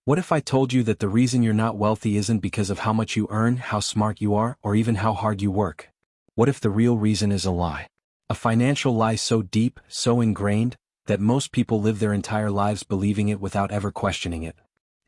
What if I told you that the reason you're not wealthy isn't because of how much you earn, how smart you are, or even how hard you work? What if the real reason is a lie? A financial lie so deep, so ingrained, that most people live their entire lives believing it without ever questioning it.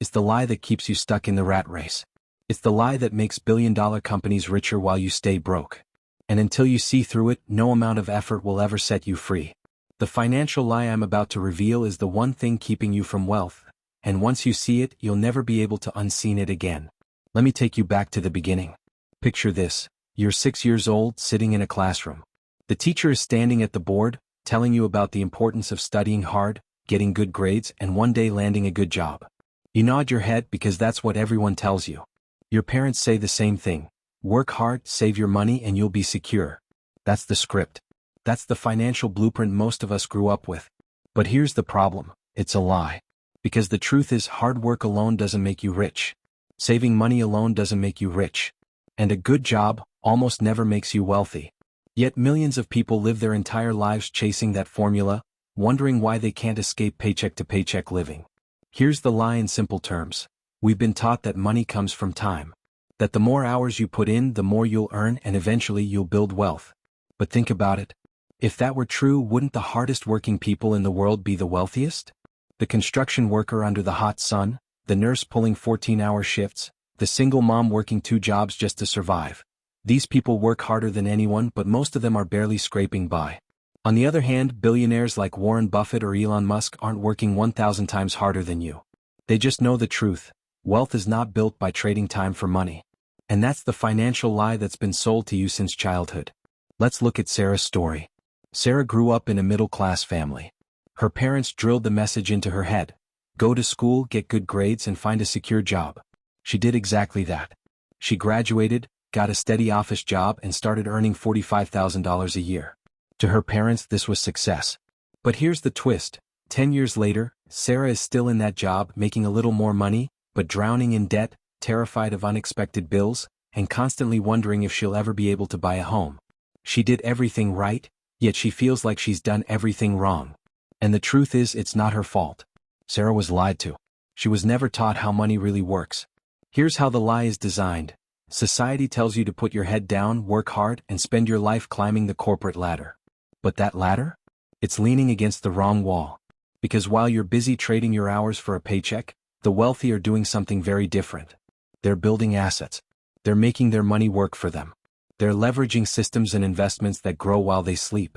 It's the lie that keeps you stuck in the rat race. It's the lie that makes billion-dollar companies richer while you stay broke. And until you see through it, no amount of effort will ever set you free. The financial lie I'm about to reveal is the one thing keeping you from wealth, and once you see it, you'll never be able to unseen it again. Let me take you back to the beginning. Picture this: you're 6 years old, sitting in a classroom. The teacher is standing at the board, telling you about the importance of studying hard, getting good grades, and one day landing a good job. You nod your head because that's what everyone tells you. Your parents say the same thing: work hard, save your money, and you'll be secure. That's the script. That's the financial blueprint most of us grew up with. But here's the problem: it's a lie. Because the truth is, hard work alone doesn't make you rich. Saving money alone doesn't make you rich. And a good job almost never makes you wealthy. Yet millions of people live their entire lives chasing that formula, wondering why they can't escape paycheck to paycheck living. Here's the lie in simple terms. We've been taught that money comes from time. That the more hours you put in, the more you'll earn, and eventually you'll build wealth. But think about it. If that were true, wouldn't the hardest working people in the world be the wealthiest? The construction worker under the hot sun, the nurse pulling 14-hour shifts, the single mom working 2 jobs just to survive. These people work harder than anyone, but most of them are barely scraping by. On the other hand, billionaires like Warren Buffett or Elon Musk aren't working 1,000 times harder than you. They just know the truth. Wealth is not built by trading time for money. And that's the financial lie that's been sold to you since childhood. Let's look at Sarah's story. Sarah grew up in a middle-class family. Her parents drilled the message into her head: go to school, get good grades, and find a secure job. She did exactly that. She graduated, got a steady office job, and started earning $45,000 a year. To her parents, this was success. But here's the twist: 10 years later, Sarah is still in that job, making a little more money, but drowning in debt, terrified of unexpected bills, and constantly wondering if she'll ever be able to buy a home. She did everything right, yet she feels like she's done everything wrong. And the truth is, it's not her fault. Sarah was lied to. She was never taught how money really works. Here's how the lie is designed. Society tells you to put your head down, work hard, and spend your life climbing the corporate ladder. But that ladder? It's leaning against the wrong wall. Because while you're busy trading your hours for a paycheck, the wealthy are doing something very different. They're building assets. They're making their money work for them. They're leveraging systems and investments that grow while they sleep.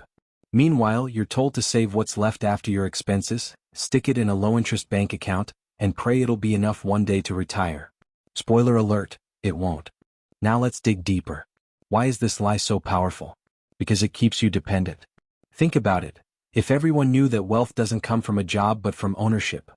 Meanwhile, you're told to save what's left after your expenses, stick it in a low-interest bank account, and pray it'll be enough one day to retire. Spoiler alert, it won't. Now let's dig deeper. Why is this lie so powerful? Because it keeps you dependent. Think about it. If everyone knew that wealth doesn't come from a job but from ownership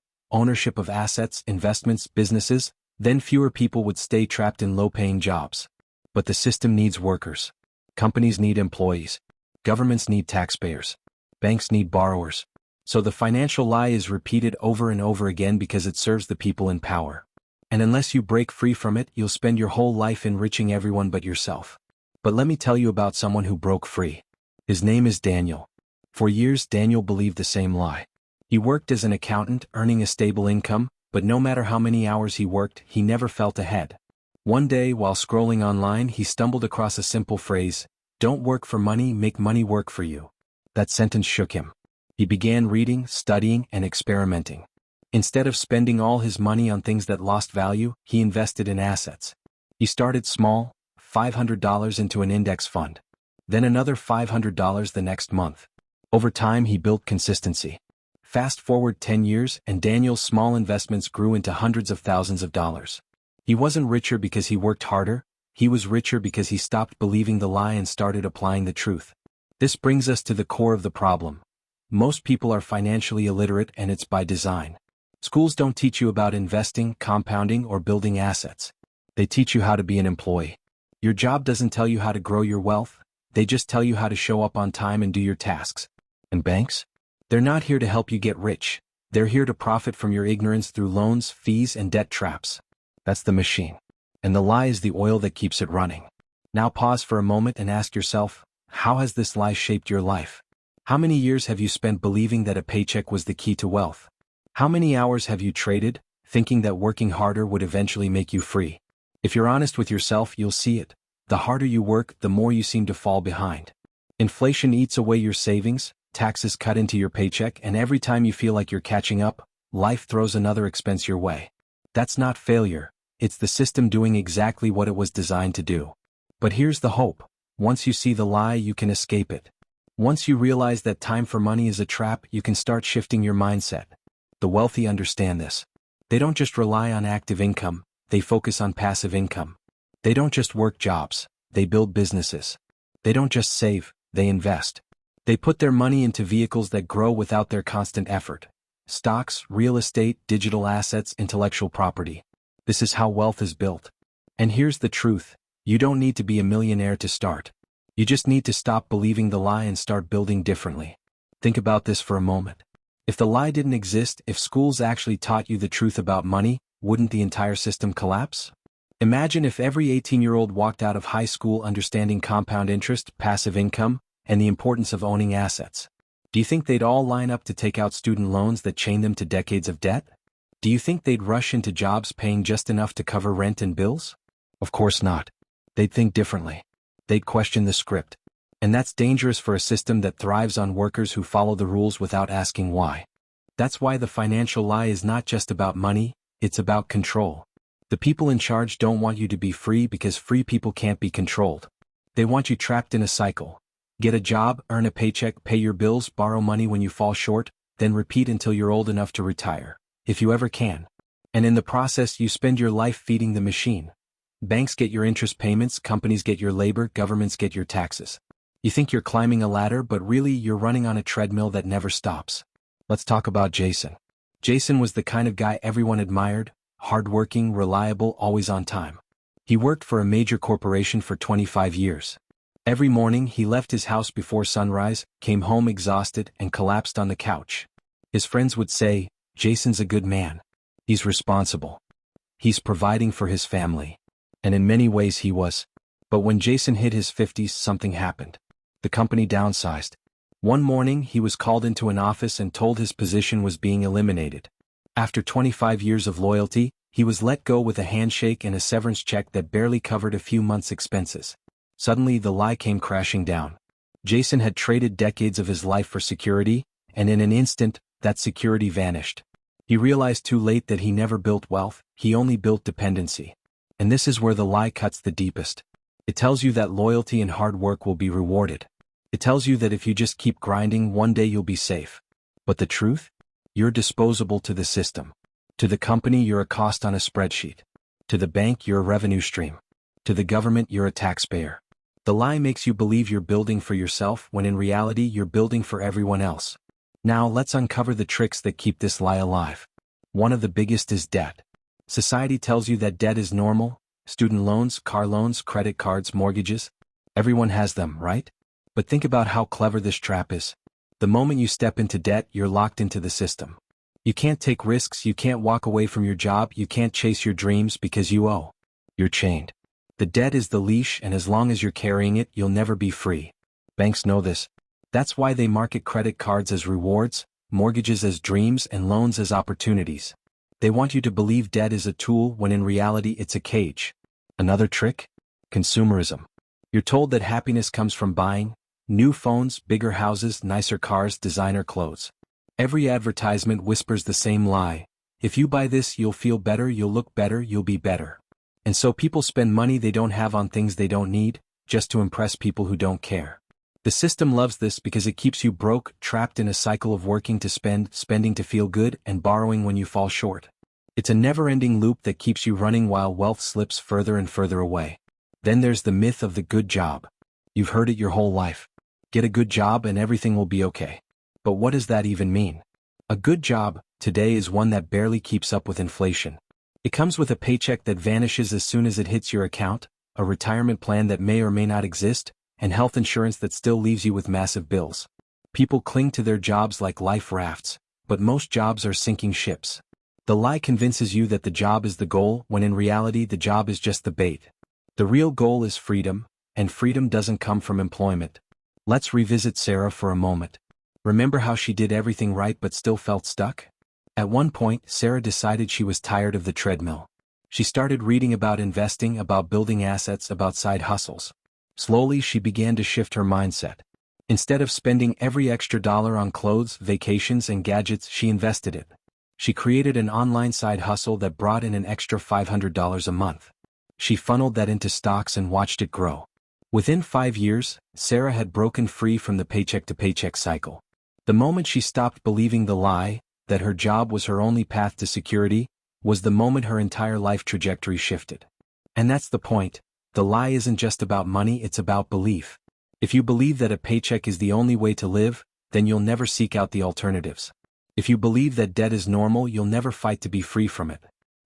of assets, investments, businesses, then fewer people would stay trapped in low-paying jobs. But the system needs workers. Companies need employees. Governments need taxpayers. Banks need borrowers. So the financial lie is repeated over and over again because it serves the people in power. And unless you break free from it, you'll spend your whole life enriching everyone but yourself. But let me tell you about someone who broke free. His name is Daniel. For years, Daniel believed the same lie. He worked as an accountant, earning a stable income, but no matter how many hours he worked, he never felt ahead. One day, while scrolling online, he stumbled across a simple phrase: "Don't work for money, make money work for you." That sentence shook him. He began reading, studying, and experimenting. Instead of spending all his money on things that lost value, he invested in assets. He started small, $500 into an index fund. Then another $500 the next month. Over time, he built consistency. Fast forward 10 years, and Daniel's small investments grew into hundreds of thousands of dollars. He wasn't richer because he worked harder. He was richer because he stopped believing the lie and started applying the truth. This brings us to the core of the problem. Most people are financially illiterate, and it's by design. Schools don't teach you about investing, compounding, or building assets. They teach you how to be an employee. Your job doesn't tell you how to grow your wealth. They just tell you how to show up on time and do your tasks. And banks? They're not here to help you get rich. They're here to profit from your ignorance through loans, fees, and debt traps. That's the machine. And the lie is the oil that keeps it running. Now pause for a moment and ask yourself, how has this lie shaped your life? How many years have you spent believing that a paycheck was the key to wealth? How many hours have you traded, thinking that working harder would eventually make you free. If you're honest with yourself, you'll see it. The harder you work, the more you seem to fall behind. Inflation eats away your savings, taxes cut into your paycheck, and every time you feel like you're catching up, life throws another expense your way. That's not failure, it's the system doing exactly what it was designed to do. But here's the hope. Once you see the lie, you can escape it. Once you realize that time for money is a trap, you can start shifting your mindset. The wealthy understand this. They don't just rely on active income, they focus on passive income. They don't just work jobs, they build businesses. They don't just save, they invest. They put their money into vehicles that grow without their constant effort. Stocks, real estate, digital assets, intellectual property. This is how wealth is built. And here's the truth. You don't need to be a millionaire to start. You just need to stop believing the lie and start building differently. Think about this for a moment. If the lie didn't exist, if schools actually taught you the truth about money, wouldn't the entire system collapse? Imagine if every 18-year-old walked out of high school understanding compound interest, passive income, and the importance of owning assets. Do you think they'd all line up to take out student loans that chain them to decades of debt? Do you think they'd rush into jobs paying just enough to cover rent and bills? Of course not. They'd think differently. They'd question the script. And that's dangerous for a system that thrives on workers who follow the rules without asking why. That's why the financial lie is not just about money, it's about control. The people in charge don't want you to be free because free people can't be controlled. They want you trapped in a cycle. Get a job, earn a paycheck, pay your bills, borrow money when you fall short, then repeat until you're old enough to retire, if you ever can. And in the process, you spend your life feeding the machine. Banks get your interest payments, companies get your labor, governments get your taxes. You think you're climbing a ladder, but really you're running on a treadmill that never stops. Let's talk about Jason. Jason was the kind of guy everyone admired, hardworking, reliable, always on time. He worked for a major corporation for 25 years. Every morning he left his house before sunrise, came home exhausted, and collapsed on the couch. His friends would say, "Jason's a good man. He's responsible. He's providing for his family." And in many ways he was. But when Jason hit his 50s, something happened. The company downsized. One morning he was called into an office and told his position was being eliminated. After 25 years of loyalty, he was let go with a handshake and a severance check that barely covered a few months' expenses. Suddenly the lie came crashing down. Jason had traded decades of his life for security, and in an instant, that security vanished. He realized too late that he never built wealth, he only built dependency. And this is where the lie cuts the deepest. It tells you that loyalty and hard work will be rewarded. It tells you that if you just keep grinding, one day you'll be safe. But the truth? You're disposable to the system. To the company, you're a cost on a spreadsheet. To the bank, you're a revenue stream. To the government, you're a taxpayer. The lie makes you believe you're building for yourself when in reality you're building for everyone else. Now let's uncover the tricks that keep this lie alive. One of the biggest is debt. Society tells you that debt is normal. Student loans, car loans, credit cards, mortgages. Everyone has them, right? But think about how clever this trap is. The moment you step into debt, you're locked into the system. You can't take risks, you can't walk away from your job, you can't chase your dreams because you owe. You're chained. The debt is the leash, and as long as you're carrying it, you'll never be free. Banks know this. That's why they market credit cards as rewards, mortgages as dreams, and loans as opportunities. They want you to believe debt is a tool when in reality it's a cage. Another trick? Consumerism. You're told that happiness comes from buying new phones, bigger houses, nicer cars, designer clothes. Every advertisement whispers the same lie. If you buy this, you'll feel better, you'll look better, you'll be better. And so people spend money they don't have on things they don't need, just to impress people who don't care. The system loves this because it keeps you broke, trapped in a cycle of working to spend, spending to feel good, and borrowing when you fall short. It's a never-ending loop that keeps you running while wealth slips further and further away. Then there's the myth of the good job. You've heard it your whole life. Get a good job and everything will be okay. But what does that even mean? A good job, today, is one that barely keeps up with inflation. It comes with a paycheck that vanishes as soon as it hits your account, a retirement plan that may or may not exist, and health insurance that still leaves you with massive bills. People cling to their jobs like life rafts, but most jobs are sinking ships. The lie convinces you that the job is the goal, when in reality the job is just the bait. The real goal is freedom, and freedom doesn't come from employment. Let's revisit Sarah for a moment. Remember how she did everything right but still felt stuck? At one point, Sarah decided she was tired of the treadmill. She started reading about investing, about building assets, about side hustles. Slowly, she began to shift her mindset. Instead of spending every extra dollar on clothes, vacations, and gadgets, she invested it. She created an online side hustle that brought in an extra $500 a month. She funneled that into stocks and watched it grow. Within 5 years, Sarah had broken free from the paycheck-to-paycheck cycle. The moment she stopped believing the lie, that her job was her only path to security, was the moment her entire life trajectory shifted. And that's the point. The lie isn't just about money, it's about belief. If you believe that a paycheck is the only way to live, then you'll never seek out the alternatives. If you believe that debt is normal, you'll never fight to be free from it.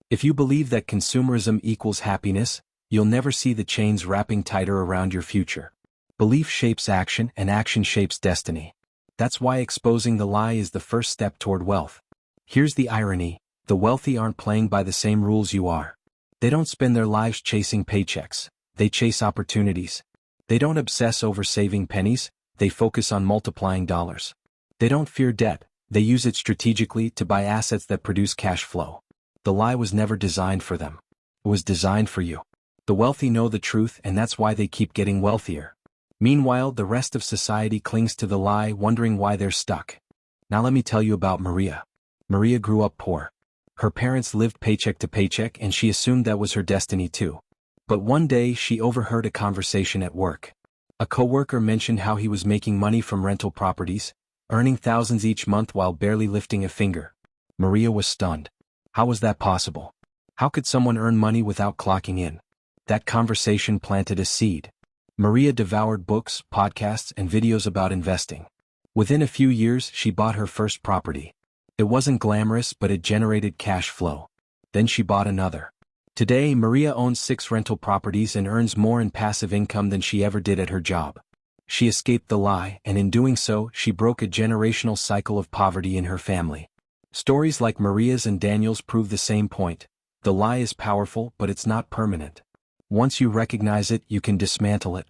If you believe that consumerism equals happiness, you'll never see the chains wrapping tighter around your future. Belief shapes action, and action shapes destiny. That's why exposing the lie is the first step toward wealth. Here's the irony: the wealthy aren't playing by the same rules you are. They don't spend their lives chasing paychecks, they chase opportunities. They don't obsess over saving pennies, they focus on multiplying dollars. They don't fear debt, they use it strategically to buy assets that produce cash flow. The lie was never designed for them. It was designed for you. The wealthy know the truth, and that's why they keep getting wealthier. Meanwhile, the rest of society clings to the lie, wondering why they're stuck. Now let me tell you about Maria. Maria grew up poor. Her parents lived paycheck to paycheck, and she assumed that was her destiny too. But one day she overheard a conversation at work. A coworker mentioned how he was making money from rental properties, earning thousands each month while barely lifting a finger. Maria was stunned. How was that possible? How could someone earn money without clocking in? That conversation planted a seed. Maria devoured books, podcasts, and videos about investing. Within a few years, she bought her first property. It wasn't glamorous, but it generated cash flow. Then she bought another. Today, Maria owns 6 rental properties and earns more in passive income than she ever did at her job. She escaped the lie, and in doing so, she broke a generational cycle of poverty in her family. Stories like Maria's and Daniel's prove the same point. The lie is powerful, but it's not permanent. Once you recognize it, you can dismantle it.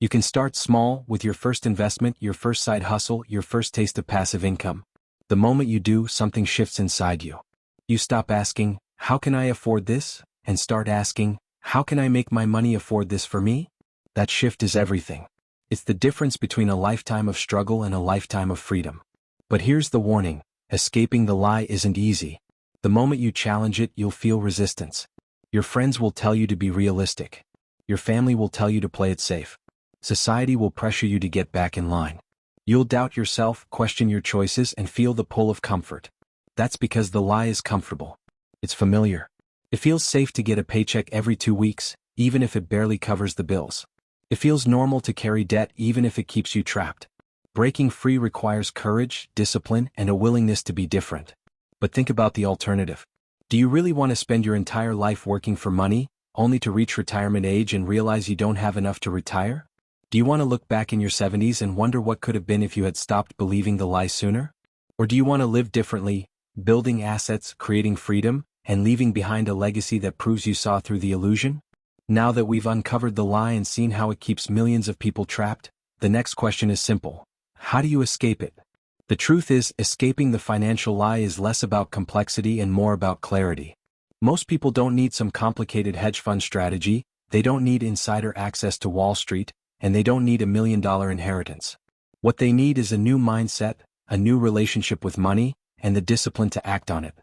You can start small, with your first investment, your first side hustle, your first taste of passive income. The moment you do, something shifts inside you. You stop asking, "How can I afford this?" and start asking, "How can I make my money afford this for me?" That shift is everything. It's the difference between a lifetime of struggle and a lifetime of freedom. But here's the warning: escaping the lie isn't easy. The moment you challenge it, you'll feel resistance. Your friends will tell you to be realistic. Your family will tell you to play it safe. Society will pressure you to get back in line. You'll doubt yourself, question your choices, and feel the pull of comfort. That's because the lie is comfortable. It's familiar. It feels safe to get a paycheck every 2 weeks, even if it barely covers the bills. It feels normal to carry debt even if it keeps you trapped. Breaking free requires courage, discipline, and a willingness to be different. But think about the alternative. Do you really want to spend your entire life working for money, only to reach retirement age and realize you don't have enough to retire? Do you want to look back in your 70s and wonder what could have been if you had stopped believing the lie sooner? Or do you want to live differently, building assets, creating freedom, and leaving behind a legacy that proves you saw through the illusion? Now that we've uncovered the lie and seen how it keeps millions of people trapped, the next question is simple. How do you escape it? The truth is, escaping the financial lie is less about complexity and more about clarity. Most people don't need some complicated hedge fund strategy, they don't need insider access to Wall Street, and they don't need $1 million inheritance. What they need is a new mindset, a new relationship with money, and the discipline to act on it.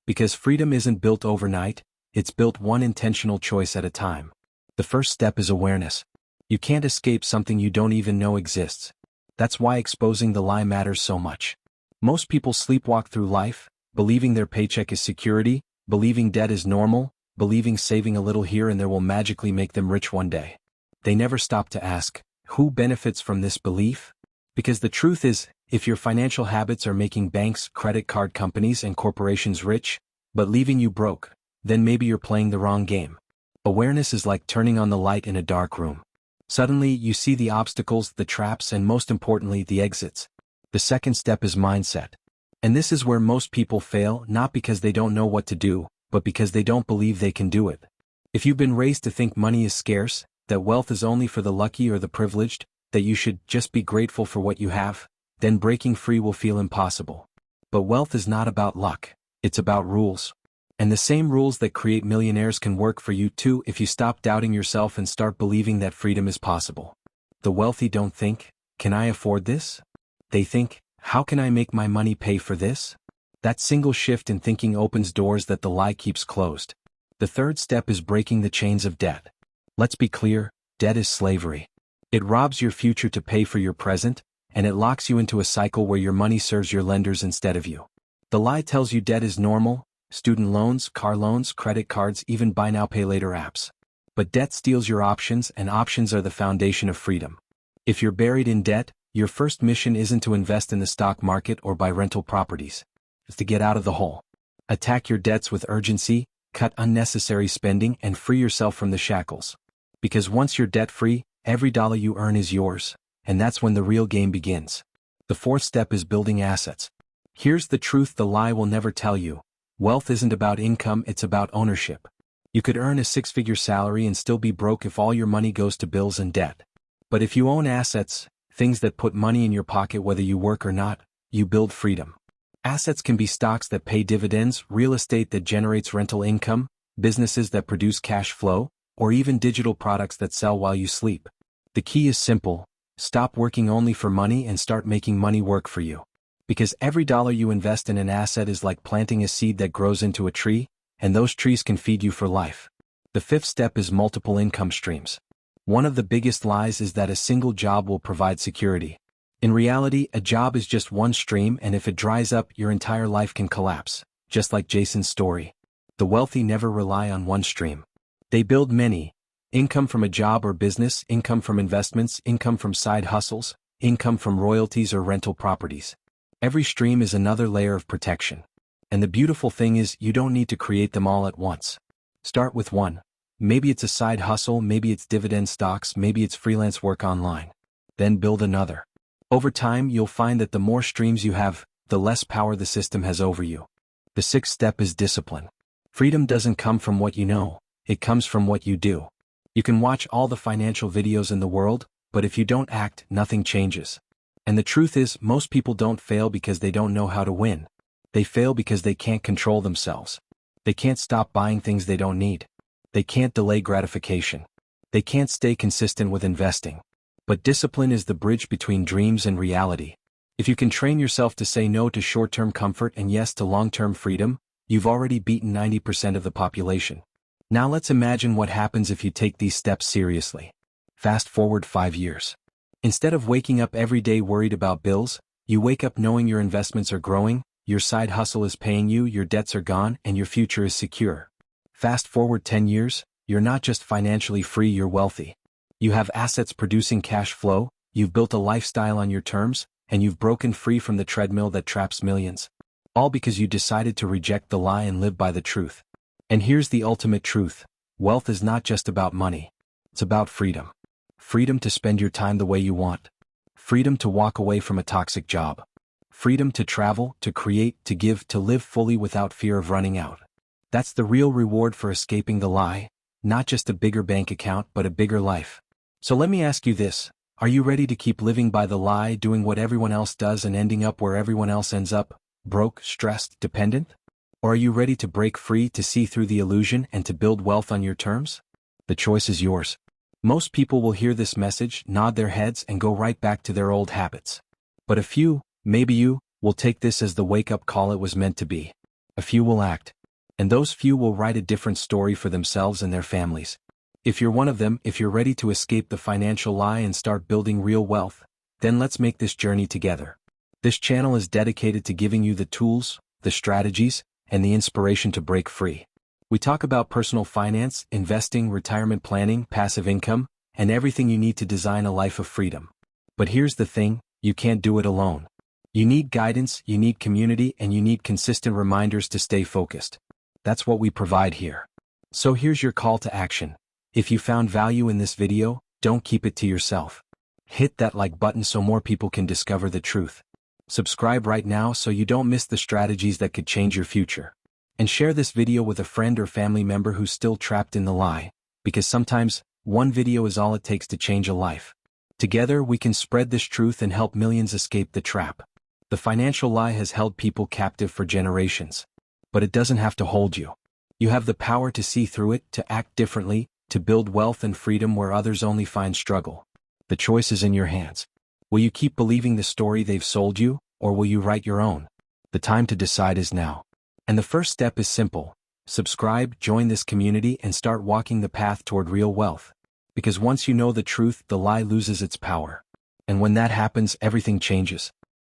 Because freedom isn't built overnight, it's built one intentional choice at a time. The first step is awareness. You can't escape something you don't even know exists. That's why exposing the lie matters so much. Most people sleepwalk through life, believing their paycheck is security, believing debt is normal, believing saving a little here and there will magically make them rich one day. They never stop to ask, who benefits from this belief? Because the truth is, if your financial habits are making banks, credit card companies, and corporations rich, but leaving you broke, then maybe you're playing the wrong game. Awareness is like turning on the light in a dark room. Suddenly, you see the obstacles, the traps, and most importantly, the exits. The second step is mindset. And this is where most people fail, not because they don't know what to do, but because they don't believe they can do it. If you've been raised to think money is scarce, that wealth is only for the lucky or the privileged, that you should just be grateful for what you have, then breaking free will feel impossible. But wealth is not about luck. It's about rules. And the same rules that create millionaires can work for you too if you stop doubting yourself and start believing that freedom is possible. The wealthy don't think, can I afford this? They think, how can I make my money pay for this? That single shift in thinking opens doors that the lie keeps closed. The third step is breaking the chains of debt. Let's be clear, debt is slavery. It robs your future to pay for your present, and it locks you into a cycle where your money serves your lenders instead of you. The lie tells you debt is normal, student loans, car loans, credit cards, even buy now pay later apps. But debt steals your options, and options are the foundation of freedom. If you're buried in debt, your first mission isn't to invest in the stock market or buy rental properties. It's to get out of the hole. Attack your debts with urgency, cut unnecessary spending, and free yourself from the shackles. Because once you're debt-free, every dollar you earn is yours, and that's when the real game begins. The fourth step is building assets. Here's the truth the lie will never tell you. Wealth isn't about income, it's about ownership. You could earn a six-figure salary and still be broke if all your money goes to bills and debt. But if you own assets, things that put money in your pocket whether you work or not, you build freedom. Assets can be stocks that pay dividends, real estate that generates rental income, businesses that produce cash flow, or even digital products that sell while you sleep. The key is simple: stop working only for money and start making money work for you. Because every dollar you invest in an asset is like planting a seed that grows into a tree, and those trees can feed you for life. The fifth step is multiple income streams. One of the biggest lies is that a single job will provide security. In reality, a job is just one stream, and if it dries up, your entire life can collapse, just like Jason's story. The wealthy never rely on one stream. They build many: income from a job or business, income from investments, income from side hustles, income from royalties or rental properties. Every stream is another layer of protection. And the beautiful thing is, you don't need to create them all at once. Start with one. Maybe it's a side hustle, maybe it's dividend stocks, maybe it's freelance work online. Then build another. Over time, you'll find that the more streams you have, the less power the system has over you. The sixth step is discipline. Freedom doesn't come from what you know, it comes from what you do. You can watch all the financial videos in the world, but if you don't act, nothing changes. And the truth is, most people don't fail because they don't know how to win. They fail because they can't control themselves. They can't stop buying things they don't need. They can't delay gratification. They can't stay consistent with investing. But discipline is the bridge between dreams and reality. If you can train yourself to say no to short-term comfort and yes to long-term freedom, you've already beaten 90% of the population. Now let's imagine what happens if you take these steps seriously. Fast forward 5 years. Instead of waking up every day worried about bills, you wake up knowing your investments are growing, your side hustle is paying you, your debts are gone, and your future is secure. Fast forward 10 years, you're not just financially free, you're wealthy. You have assets producing cash flow, you've built a lifestyle on your terms, and you've broken free from the treadmill that traps millions. All because you decided to reject the lie and live by the truth. And here's the ultimate truth: wealth is not just about money. It's about freedom. Freedom to spend your time the way you want. Freedom to walk away from a toxic job. Freedom to travel, to create, to give, to live fully without fear of running out. That's the real reward for escaping the lie, not just a bigger bank account but a bigger life. So let me ask you this: are you ready to keep living by the lie, doing what everyone else does and ending up where everyone else ends up, broke, stressed, dependent? Or are you ready to break free, to see through the illusion and to build wealth on your terms? The choice is yours. Most people will hear this message, nod their heads, and go right back to their old habits. But a few, maybe you, will take this as the wake-up call it was meant to be. A few will act. And those few will write a different story for themselves and their families. If you're one of them, if you're ready to escape the financial lie and start building real wealth, then let's make this journey together. This channel is dedicated to giving you the tools, the strategies, and the inspiration to break free. We talk about personal finance, investing, retirement planning, passive income, and everything you need to design a life of freedom. But here's the thing: you can't do it alone. You need guidance, you need community, and you need consistent reminders to stay focused. That's what we provide here. So here's your call to action. If you found value in this video, don't keep it to yourself. Hit that like button so more people can discover the truth. Subscribe right now so you don't miss the strategies that could change your future. And share this video with a friend or family member who's still trapped in the lie, because sometimes, one video is all it takes to change a life. Together we can spread this truth and help millions escape the trap. The financial lie has held people captive for generations. but it doesn't have to hold you. You have the power to see through it, to act differently, to build wealth and freedom where others only find struggle. The choice is in your hands. Will you keep believing the story they've sold you, or will you write your own? The time to decide is now. And the first step is simple. Subscribe, join this community, and start walking the path toward real wealth. Because once you know the truth, the lie loses its power. And when that happens, everything changes.